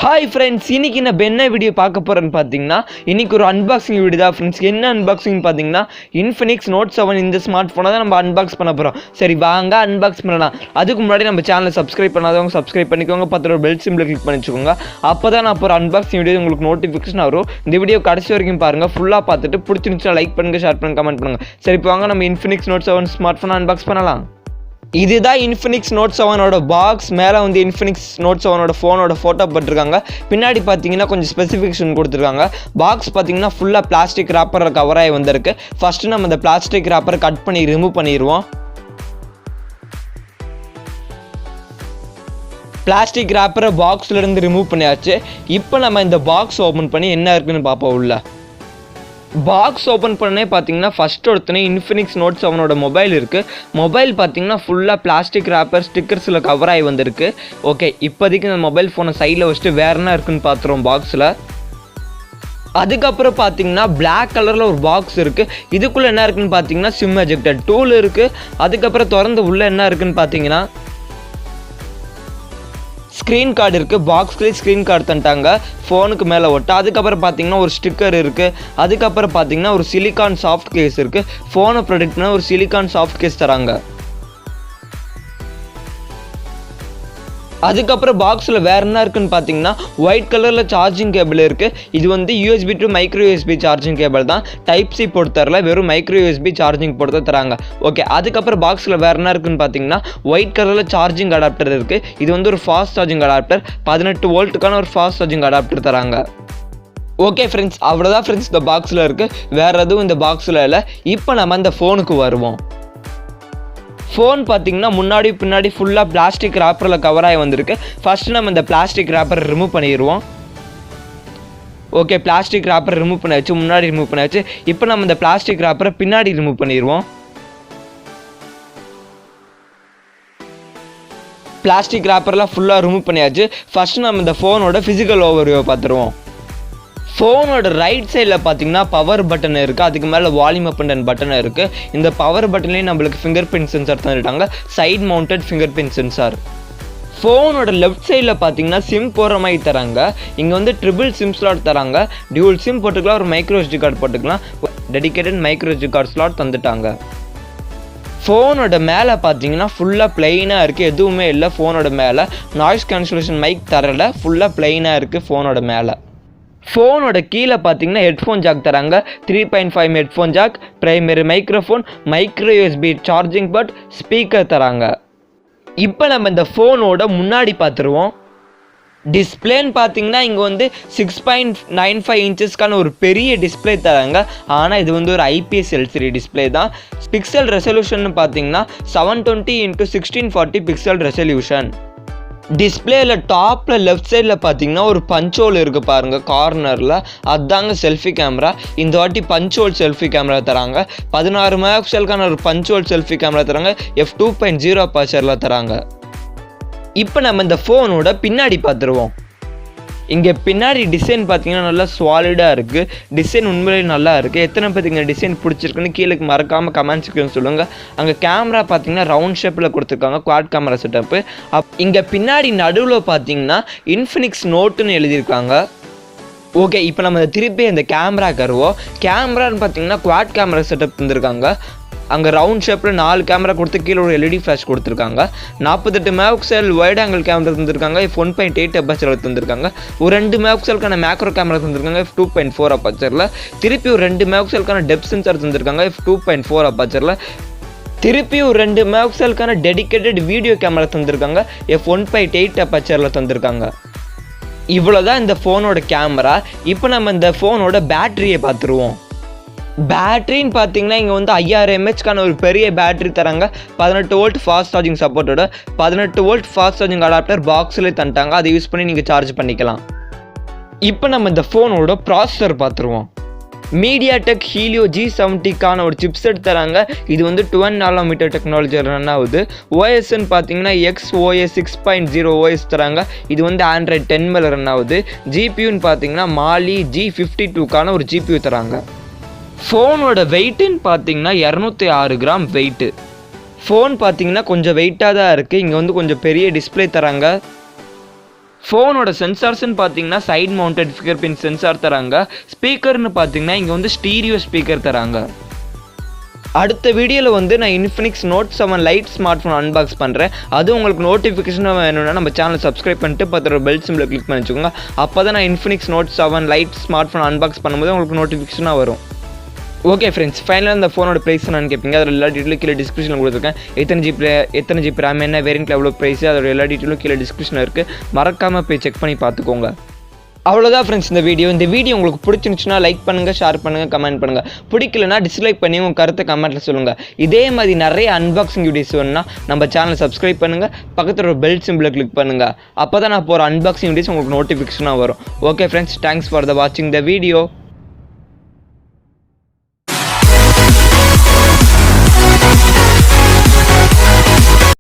Hi friends, இன்னைக்கு நான் என்ன வீடியோ பார்க்க போறேன்னு பாத்தீங்கன்னா இன்னைக்கு ஒரு அன்பாக்சிங் வீடியோ தான் फ्रेंड्स. என்ன அன்பாக்சிங் பாத்தீங்கன்னா Infinix Note 7 இந்த ஸ்மார்ட் போனை தான் நம்ம அன்பாக்ஸ் பண்ண போறோம். சரி வாங்க அன்பாக்ஸ் பண்ணலாம். அதுக்கு முன்னாடி நம்ம சேனலை சப்ஸ்கிரைப் பண்ணாதவங்க சப்ஸ்கிரைப் பண்ணிக்கோங்க. பக்கத்துல ஒரு பெல் சிம்பலை கிளிக் பண்ணி வச்சுக்கோங்க. அப்பதான் நான் ஒரு அன்பாக்சிங் வீடியோ உங்களுக்கு நோட்டிஃபிகேஷன் வரும். இந்த வீடியோ கடைசி வரைக்கும் பாருங்க. ஃபுல்லா பார்த்துட்டு பிடிச்சிருந்துச்சா லைக் பண்ணுங்க, ஷேர் பண்ணுங்க, கமெண்ட் பண்ணுங்க. சரி வாங்க நம்ம Infinix Note 7 ஸ்மார்ட் போனை அன்பாக்ஸ் பண்ணலாம். இதுதான் Infinix Note 7ஓட பாக்ஸ். மேலே வந்து Infinix Note 7ஓட ஃபோனோட ஃபோட்டோ போட்டிருக்காங்க. பின்னாடி பார்த்தீங்கன்னா கொஞ்சம் ஸ்பெசிஃபிகேஷன் கொடுத்துருக்காங்க. பாக்ஸ் பார்த்தீங்கன்னா ஃபுல்லாக பிளாஸ்டிக் ராப்பரில் கவர் ஆகி வந்திருக்கு. ஃபஸ்ட்டு நம்ம இந்த பிளாஸ்டிக் ராப்பரை கட் பண்ணி ரிமூவ் பண்ணிடுவோம். பிளாஸ்டிக் ராப்பரை பாக்ஸ்லேருந்து ரிமூவ் பண்ணியாச்சு. இப்போ நம்ம இந்த பாக்ஸ் ஓப்பன் பண்ணி என்ன இருக்குன்னு பார்ப்போம். உள்ள பாக்ஸ் ஓப்பன் பண்ணே பார்த்தீங்கன்னா ஃபஸ்ட் ஒருத்தனே Infinix Note 7ஓட மொபைல் இருக்குது. மொபைல் பார்த்தீங்கன்னா ஃபுல்லாக பிளாஸ்டிக் ராப்பர் ஸ்டிக்கர்ஸில் கவர் ஆகி வந்திருக்கு. ஓகே, இப்போதைக்கு இந்த மொபைல் ஃபோனை சைடில் வச்சுட்டு வேறு என்ன இருக்குன்னு பார்த்துருவோம் பாக்ஸில். அதுக்கப்புறம் பார்த்தீங்கன்னா பிளாக் கலரில் ஒரு பாக்ஸ் இருக்குது. இதுக்குள்ளே என்ன இருக்குன்னு பார்த்தீங்கன்னா சிம் எஜெக்டர் டூல் இருக்குது. அதுக்கப்புறம் திறந்து உள்ளே என்ன இருக்குன்னு பார்த்தீங்கன்னா ஸ்க்ரீன் கார்டு இருக்குது. பாக்ஸ்லேயே ஸ்க்ரீன் கார்டு தந்துட்டாங்க ஃபோனுக்கு மேலே ஒட்ட. அதுக்கப்புறம் பார்த்தீங்கன்னா ஒரு ஸ்டிக்கர் இருக்குது. அதுக்கப்புறம் பார்த்தீங்கன்னா ஒரு சிலிக்கான் சாஃப்ட் கேஸ் இருக்குது. ஃபோனை ப்ரொடெக்ட் பண்ண ஒரு சிலிக்கான் சாஃப்ட் கேஸ் தராங்க. அதுக்கப்புறம் பாக்ஸில் வேறு என்ன இருக்குன்னு பார்த்தீங்கன்னா ஒயிட் கலரில் சார்ஜிங் கேபிள் இருக்குது. இது வந்து USB to micro USB charging cable தான். டைப் சி போட்டு தரல, வெறும் மைக்ரோ USB சார்ஜிங் போட்டு தான் தராங்க. ஓகே, அதுக்கப்புறம் பாக்ஸில் வேறு என்ன இருக்குன்னு பார்த்தீங்கன்னா ஒயிட் கலரில் சார்ஜிங் அடாப்டர் இருக்குது. இது வந்து ஒரு ஃபாஸ்ட் சார்ஜிங் அடாப்டர். 18 வோல்ட்டுக்கான ஒரு ஃபாஸ்ட் சார்ஜிங் அடாப்டர் தராங்க. ஓகே ஃப்ரெண்ட்ஸ், அவ்வளோதான் ஃப்ரெண்ட்ஸ் இந்த பாக்ஸில் இருக்குது. வேறு எதுவும் இந்த பாக்ஸில் இல்லை. இப்போ நம்ம இந்த ஃபோனுக்கு வருவோம். ஃபோன் பார்த்தீங்கன்னா முன்னாடி பின்னாடி ஃபுல்லாக பிளாஸ்டிக் ராப்பரில் கவர் ஆகி வந்திருக்கு. ஃபஸ்ட்டு நம்ம இந்த பிளாஸ்டிக் ராப்பரை ரிமூவ் பண்ணிடுவோம். ஓகே, பிளாஸ்டிக் ராப்பரை ரிமூவ் பண்ணியாச்சு, முன்னாடி ரிமூவ் பண்ணியாச்சு. இப்போ நம்ம இந்த பிளாஸ்டிக் ராப்பரை பின்னாடி ரிமூவ் பண்ணிடுவோம். பிளாஸ்டிக் ராப்பர்லாம் ஃபுல்லாக ரிமூவ் பண்ணியாச்சு. ஃபஸ்ட்டு நம்ம இந்த ஃபோனோட ஃபிசிக்கல் ஓவர்வியூவை பார்த்துருவோம். ஃபோனோட ரைட் சைடில் பார்த்தீங்கன்னா பவர் பட்டன் இருக்குது. அதுக்கு மேலே வால்யூம் அப் அண்ட் பட்டன் இருக்குது. இந்த பவர் பட்டன்லேயும் நம்மளுக்கு ஃபிங்கர் பிரிண்ட் சென்சார் தந்துட்டாங்க. Side mounted fingerprint sensor. ஃபோனோட லெஃப்ட் சைடில் பார்த்தீங்கன்னா சிம் போகிற மாதிரி தராங்க. இங்கே வந்து ட்ரிபிள் சிம் ஸ்லாட் தராங்க. டியூல் சிம் போட்டுக்கலாம், ஒரு மைக்ரோ SD கார்டு போட்டுக்கலாம். Dedicated micro SD card slot தந்துட்டாங்க. ஃபோனோட மேலே பார்த்தீங்கன்னா ஃபுல்லாக பிளெயினாக இருக்குது, எதுவுமே இல்லை. ஃபோனோட மேலே நாய்ஸ் கேன்சலேஷன் மைக் தரல, ஃபுல்லாக பிளெயினாக இருக்குது ஃபோனோட மேலே. ஃபோனோட கீழே பார்த்தீங்கன்னா ஹெட்ஃபோன் ஜாக் தராங்க. 3.5 headphone jack, primary microphone, micro USB charging port, speaker தராங்க. இப்போ நம்ம இந்த ஃபோனோட முன்னாடி பார்த்துருவோம். டிஸ்பிளேன்னு பார்த்தீங்கன்னா இங்கே வந்து 6.95 இன்ச்சஸ்க்கான ஒரு பெரிய டிஸ்பிளே தராங்க. ஆனால் இது வந்து ஒரு IPS LCD டிஸ்பிளே தான். பிக்சல் ரெசல்யூஷன் பார்த்தீங்கன்னா 720x1640 பிக்சல் ரெசல்யூஷன். டிஸ்பிளேல டாப்பில் லெஃப்ட் சைடில் பார்த்தீங்கன்னா ஒரு பஞ்ச் ஹோல் இருக்குது பாருங்கள் கார்னரில். அதுதாங்க செல்ஃபி கேமரா. இந்த வாட்டி பஞ்ச் ஹோல் செல்ஃபி கேமரா தராங்க. 16 மெகாபிக்சலுக்கான ஒரு பஞ்ச் ஹோல் செல்ஃபி கேமரா தராங்க. f2.0 அபர்ச்சரில் தராங்க. இப்போ நம்ம இந்த ஃபோனோட பின்னாடி பார்த்துருவோம். இங்கே பின்னாடி டிசைன் பார்த்தீங்கன்னா நல்லா சாலிடாக இருக்குது. டிசைன் உண்மையிலே நல்லா இருக்குது. எத்தனை பேருக்கு இந்த டிசைன் பிடிச்சிருக்குன்னு கீழே மறக்காமல் கமெண்ட் செக்ஷன் சொல்லுங்கள். அங்கே கேமரா பார்த்தீங்கன்னா ரவுண்ட் ஷேப்பில் கொடுத்துருக்காங்க, குவாட் கேமரா செட்டப்பு. இங்கே பின்னாடி நடுவில் பார்த்தீங்கன்னா Infinix Noteன்னு எழுதியிருக்காங்க. ஓகே, இப்போ நம்ம திருப்பி இந்த கேமரா கருவோம். கேமரான்னு பார்த்தீங்கன்னா குவாட் கேமரா செட்டப் தந்துருக்காங்க. அங்கே ரவுண்ட் ஷேப்பில் 4 கேமரா கொடுத்து கீழே ஒரு LED ஃப்ளாஷ் கொடுத்துருக்காங்க. 48 மெகாபிக்சல் வைட் ஆங்கிள் கேமரா தந்துருக்காங்க. f1.8 அபர்ச்சரில் தந்துருக்காங்க. ஒரு 2 மெகாபிக்சலுக்கான மேக்ரோ கேமரா தந்துருக்காங்க f2.4 அபர்ச்சரில். திருப்பி ஒரு 2 மெகாபிக்சலுக்கான டெப்த் சென்சார் தந்துருக்காங்க f2.4 அபர்ச்சரில். திருப்பி ஒரு 2 மெகாபிக்சலுக்கான டெடிகேட்டட் வீடியோ கேமரா தந்துருக்காங்க f1.8 அபர்ச்சரில் தந்துருக்காங்க. இவ்வளோதான் இந்த ஃபோனோட கேமரா. இப்போ நம்ம இந்த ஃபோனோட பேட்டரியை பார்த்துருவோம். பேட்டரின்னு பார்த்தீங்கன்னா இங்கே வந்து 5000 mAhக்கான ஒரு பெரிய பேட்டரி தராங்க. 18 வோல்ட் ஃபாஸ்ட் சார்ஜிங் சப்போர்ட்டோட 18 வோல்ட் ஃபாஸ்ட் சார்ஜிங் அடாப்டர் பாக்ஸில் தந்துட்டாங்க. அதை யூஸ் பண்ணி நீங்கள் சார்ஜ் பண்ணிக்கலாம். இப்போ நம்ம இந்த ஃபோனோட ப்ராசஸர் பார்த்துருவோம். MediaTek Helio G70க்கான ஒரு சிப்செட் தராங்க. இது வந்து 12 நானோமீட்டர் டெக்னாலஜி ரன் ஆகுது. OSன்னு பார்த்தீங்கன்னா XOS 6.0 OS தராங்க. இது வந்து Android 10 மேலே ரன் ஆகுது. GPUன்னு பார்த்தீங்கன்னா Mali G52க்கான ஒரு GPU தராங்க. ஃபோனோட வெயிட்டுன்னு பார்த்தீங்கன்னா 206 கிராம் வெயிட்டு. ஃபோன் பார்த்தீங்கன்னா கொஞ்சம் வெயிட்டாக தான் இருக்குது. இங்கே வந்து கொஞ்சம் பெரிய டிஸ்பிளே தராங்க. ஃபோனோட சென்சார்ஸ்ன்னு பார்த்தீங்கன்னா side mounted fingerprint sensor தராங்க. ஸ்பீக்கர்னு பார்த்தீங்கன்னா இங்கே வந்து ஸ்டீரியோ ஸ்பீக்கர் தராங்க. அடுத்த வீடியோவில் வந்து நான் Infinix note 7 lite smart phone unbox பண்ணுறேன். அது உங்களுக்கு நோட்டிஃபிகேஷனாக வேணும்னா நம்ம சேனலை சப்ஸ்கிரைப் பண்ணிட்டு பத்திர பெல் சிம்பிளை கிளிக் பண்ணி வச்சுக்கோங்க. அப்போ தான் நான் Infinix note 7 lite smart phone unbox பண்ணும்போது உங்களுக்கு நோட்டிஃபிகேஷனாக வரும். ஓகே ஃப்ரெண்ட்ஸ், ஃபைனலாக இந்த ஃபோனோட ப்ரைஸ் நான் கேட்பீங்க. அதில் எல்லா டீட்டெயிலும் கீழே டிஸ்கிரிப்ஷனில் கொடுத்துருக்கேன். எத்தனை ஜிபி ரேம், என்ன வேரியண்ட்டில் எவ்வளோ ப்ரைஸ், அதோட எல்லா டீட்டெயிலும் கீழே டிஸ்கிரிப்ஷனில் இருக்குது. மறக்காமல் போய் செக் பண்ணி பார்த்துக்கோங்க. அவ்வளோதான் ஃப்ரெண்ட்ஸ் இந்த வீடியோ உங்களுக்கு பிடிச்சிருந்துச்சுன்னா லைக் பண்ணுங்கள், ஷேர் பண்ணுங்கள், கமெண்ட் பண்ணுங்கள். பிடிக்கலனா டிஸ்லைக் பண்ணி உங்கள் கருத்தை கமெண்ட்டில் சொல்லுங்கள். இதே மாதிரி நிறைய அன்பாக்சிங் வீடியோஸ் வேணும்னா நம்ம சேனலை சப்ஸ்கிரைப் பண்ணுங்கள், பக்கத்தில் ஒரு பெல் சிம்பிளை கிளிக் பண்ணுங்கள். அப்போ தான் நான் போகிற அன்பாக்சிங் வீடியோஸ் உங்களுக்கு நோட்டிஃபிகேஷனாக வரும். ஓகே ஃப்ரெண்ட்ஸ், தேங்க்ஸ் ஃபார் வாட்சிங் த வீடியோ.